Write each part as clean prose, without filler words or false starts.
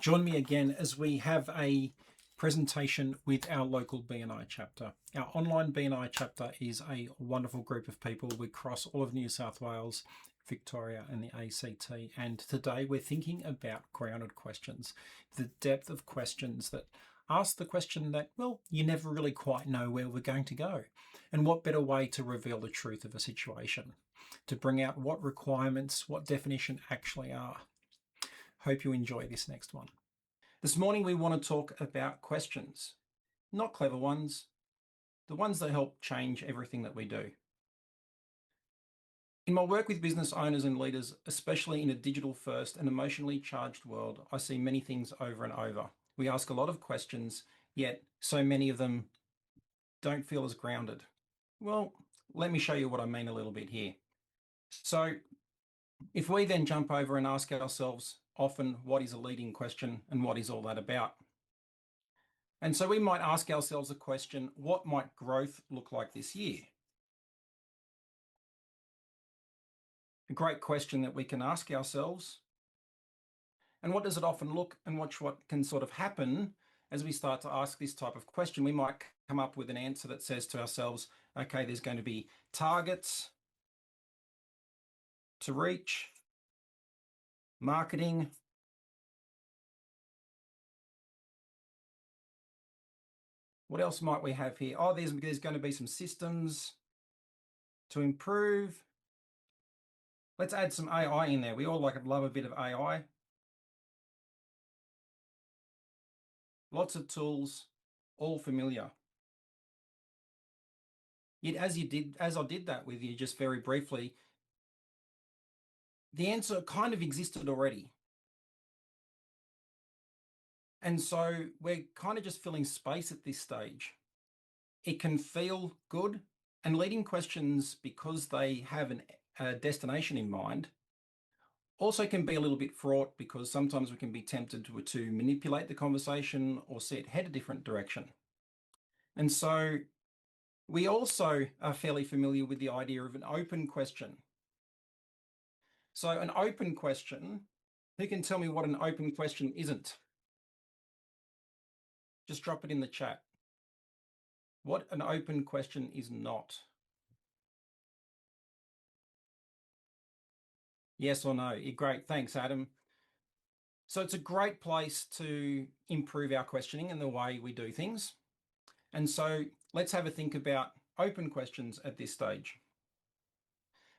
Join me again as we have a presentation with our local BNI chapter. Our online BNI chapter is a wonderful group of people. We cross all of New South Wales, Victoria and the ACT, and today we're thinking about grounded questions, the depth of questions that ask the question that, well, you never really quite know where we're going to go. And what better way to reveal the truth of a situation, to bring out what requirements, what definition actually are. Hope you enjoy this next one. This morning we want to talk about questions, not clever ones, the ones that help change everything that we do. In my work with business owners and leaders, especially in a digital first and emotionally charged world, I see many things over and over. We ask a lot of questions, yet so many of them don't feel as grounded. Well, let me show you what I mean a little bit here. So if we then jump over and ask ourselves often, what is a leading question and what is all that about? And so we might ask ourselves a question, what might growth look like this year? A great question that we can ask ourselves. And what does it often look and watch what can sort of happen as we start to ask this type of question? We might come up with an answer that says to ourselves, okay, there's going to be targets to reach, marketing, what else might we have here? Oh, there's going to be some systems to improve. Let's add some AI in there. We all love a bit of AI. Lots of tools, all familiar. Yet as I did that with you just very briefly, the answer kind of existed already. And so we're kind of just filling space at this stage. It can feel good, and leading questions, because they have a destination in mind, also can be a little bit fraught, because sometimes we can be tempted to manipulate the conversation or see it head a different direction. And so we also are fairly familiar with the idea of an open question. So an open question, who can tell me what an open question isn't? Just drop it in the chat. What an open question is not. Yes or no? Great, thanks, Adam. So it's a great place to improve our questioning and the way we do things. And so let's have a think about open questions at this stage.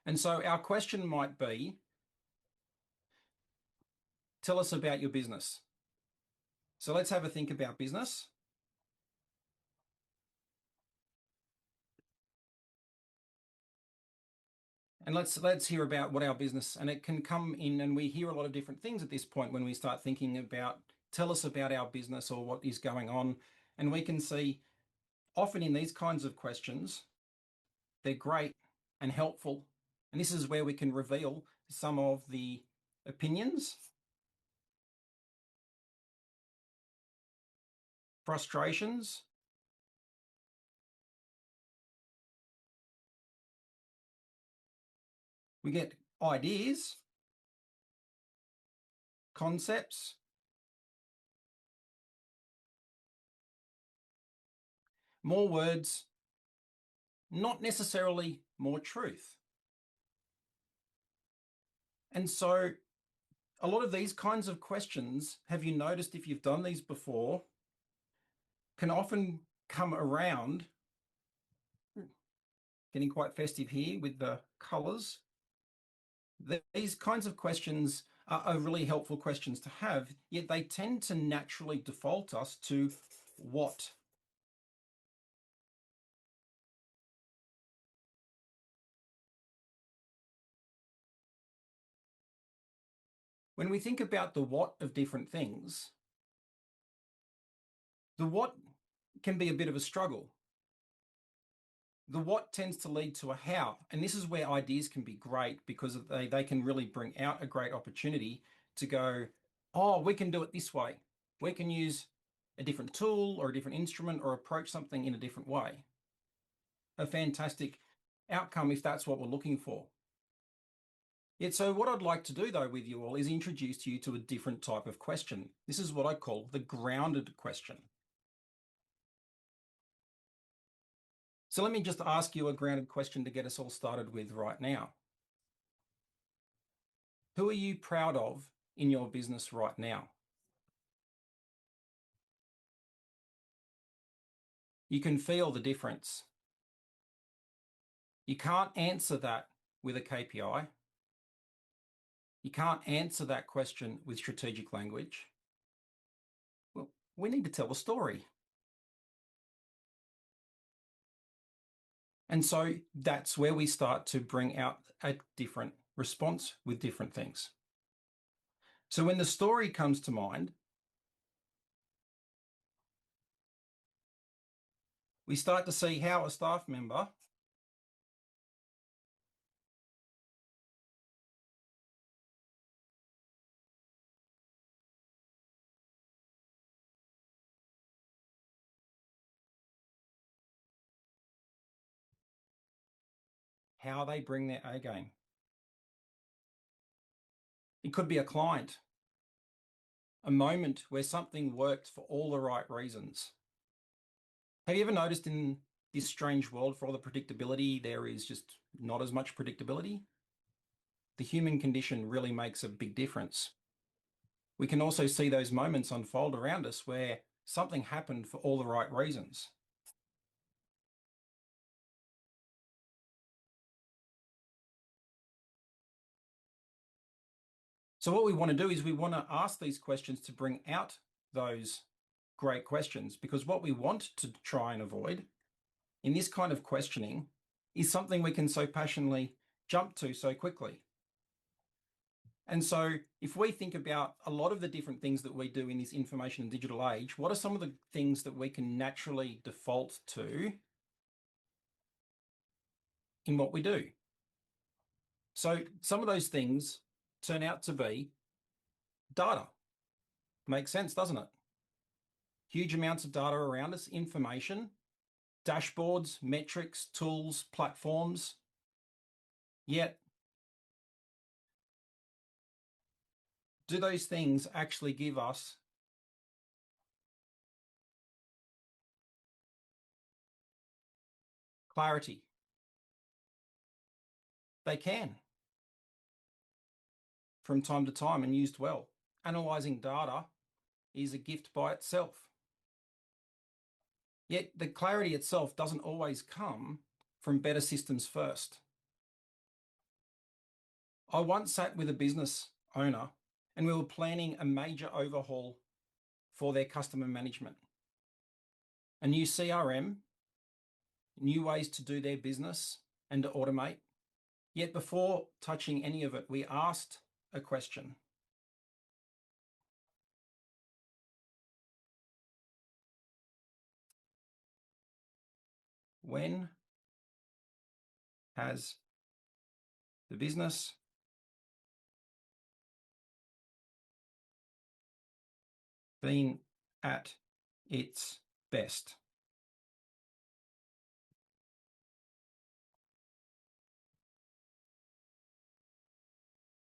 And so our question might be, tell us about your business. So let's have a think about business. And let's hear about what our business, and it can come in, and we hear a lot of different things at this point when we start thinking about, tell us about our business or what is going on. And we can see often in these kinds of questions, they're great and helpful. And this is where we can reveal some of the opinions, frustrations, we get ideas, concepts, more words, not necessarily more truth. And so a lot of these kinds of questions, have you noticed if you've done these before, can often come around, getting quite festive here with the colours. These kinds of questions are really helpful questions to have, yet they tend to naturally default us to what. When we think about the what of different things, the what can be a bit of a struggle. The what tends to lead to a how, and this is where ideas can be great, because they can really bring out a great opportunity to go, oh, we can do it this way. We can use a different tool or a different instrument or approach something in a different way. A fantastic outcome if that's what we're looking for. Yet, so what I'd like to do though with you all is introduce you to a different type of question. This is what I call the grounded question. So let me just ask you a grounded question to get us all started with right now. Who are you proud of in your business right now? You can feel the difference. You can't answer that with a KPI. You can't answer that question with strategic language. Well, we need to tell a story. And so that's where we start to bring out a different response with different things. So when the story comes to mind, we start to see how a staff member how they bring their A game. It could be a client, a moment where something worked for all the right reasons. Have you ever noticed in this strange world, for all the predictability, there is just not as much predictability? The human condition really makes a big difference. We can also see those moments unfold around us where something happened for all the right reasons. So what we want to do is we want to ask these questions to bring out those great questions, because what we want to try and avoid in this kind of questioning is something we can so passionately jump to so quickly. And so if we think about a lot of the different things that we do in this information and digital age, what are some of the things that we can naturally default to in what we do? So some of those things turn out to be data. Makes sense, doesn't it? Huge amounts of data around us, information, dashboards, metrics, tools, platforms. Yet, do those things actually give us clarity? They can, from time to time, and used well. Analyzing data is a gift by itself. Yet the clarity itself doesn't always come from better systems first. I once sat with a business owner and we were planning a major overhaul for their customer management. A new CRM, new ways to do their business and to automate. Yet before touching any of it, we asked a question. When has the business been at its best?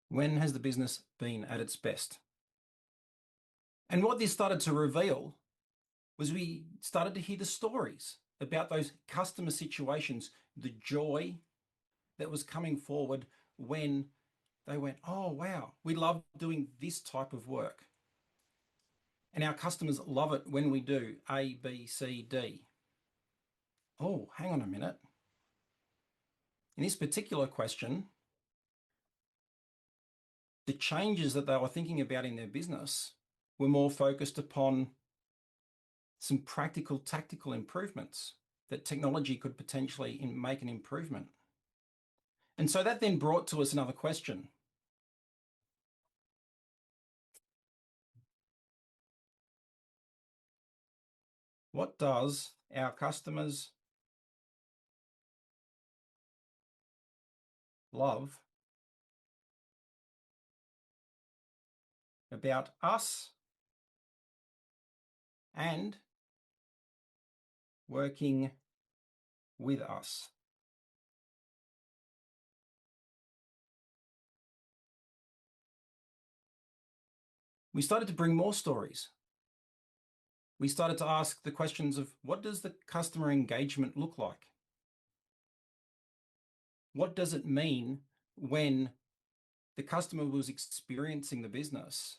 When has the business been at its best? And what this started to reveal was we started to hear the stories about those customer situations, the joy that was coming forward when they went, oh, wow, we love doing this type of work. And our customers love it when we do A, B, C, D. Oh, hang on a minute. In this particular question, the changes that they were thinking about in their business were more focused upon some practical, tactical improvements that technology could potentially make an improvement. And so that then brought to us another question. What does our customers love about us and working with us? we started to bring more stories. We started to ask the questions of, what does the customer engagement look like? What does it mean when the customer was experiencing the business?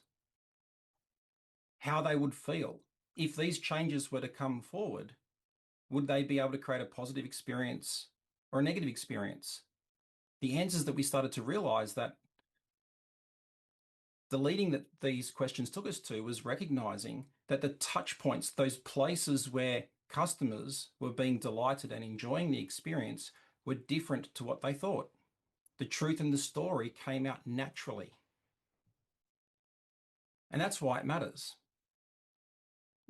How they would feel if these changes were to come forward? Would they be able to create a positive experience or a negative experience? The answers that we started to realize that the leading that these questions took us to was recognizing that the touch points, those places where customers were being delighted and enjoying the experience, were different to what they thought. The truth and the story came out naturally. And that's why it matters.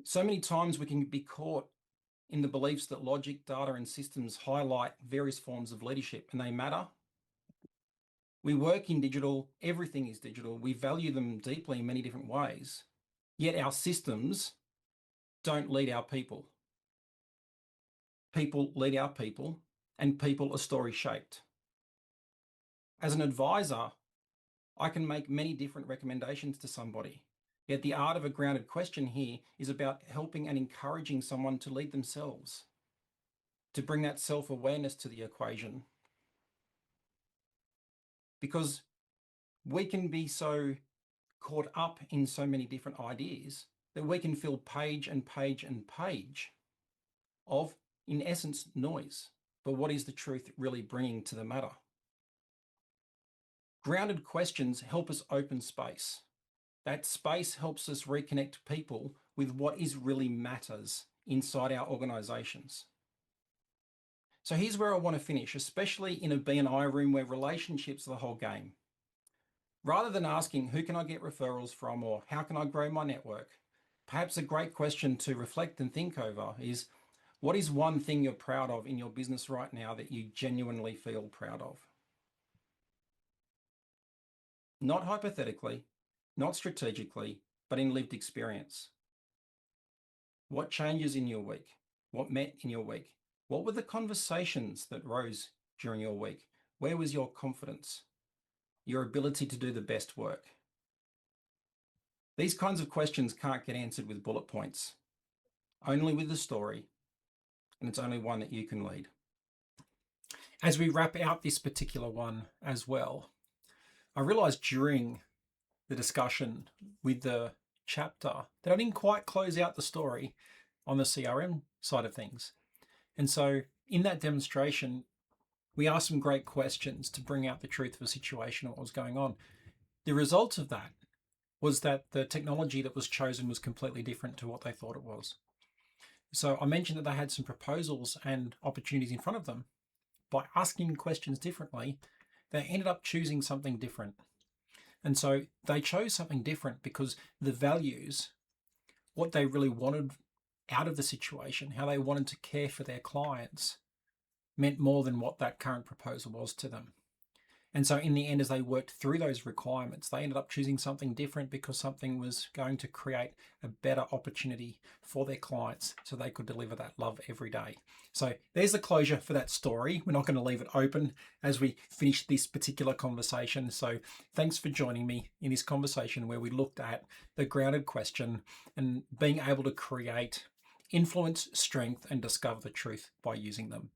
So many times we can be caught in the beliefs that logic, data, and systems highlight various forms of leadership, and they matter. We work in digital, everything is digital. We value them deeply in many different ways. Yet our systems don't lead our people. People lead our people, and people are story shaped. As an advisor, I can make many different recommendations to somebody. Yet the art of a grounded question here is about helping and encouraging someone to lead themselves, to bring that self-awareness to the equation. Because we can be so caught up in so many different ideas that we can fill page and page and page of, in essence, noise. But what is the truth really bringing to the matter? Grounded questions help us open space. That space helps us reconnect people with what is really matters inside our organizations. So here's where I want to finish, especially in a B&I room where relationships are the whole game. Rather than asking, who can I get referrals from, or how can I grow my network? Perhaps a great question to reflect and think over is, what is one thing you're proud of in your business right now that you genuinely feel proud of? Not hypothetically, not strategically, but in lived experience. What changes in your week? What met in your week? What were the conversations that rose during your week? Where was your confidence? Your ability to do the best work? These kinds of questions can't get answered with bullet points, only with the story, and it's only one that you can lead. As we wrap out this particular one as well, I realized during the discussion with the chapter that I didn't quite close out the story on the CRM side of things. And so in that demonstration, we asked some great questions to bring out the truth of a situation and what was going on. The result of that was that the technology that was chosen was completely different to what they thought it was. So I mentioned that they had some proposals and opportunities in front of them. By asking questions differently, they ended up choosing something different. And so they chose something different because the values, what they really wanted out of the situation, how they wanted to care for their clients, meant more than what that current proposal was to them. And so in the end, as they worked through those requirements, they ended up choosing something different because something was going to create a better opportunity for their clients so they could deliver that love every day. So there's the closure for that story. We're not going to leave it open as we finish this particular conversation. So thanks for joining me in this conversation where we looked at the grounded question and being able to create influence, strength, and discover the truth by using them.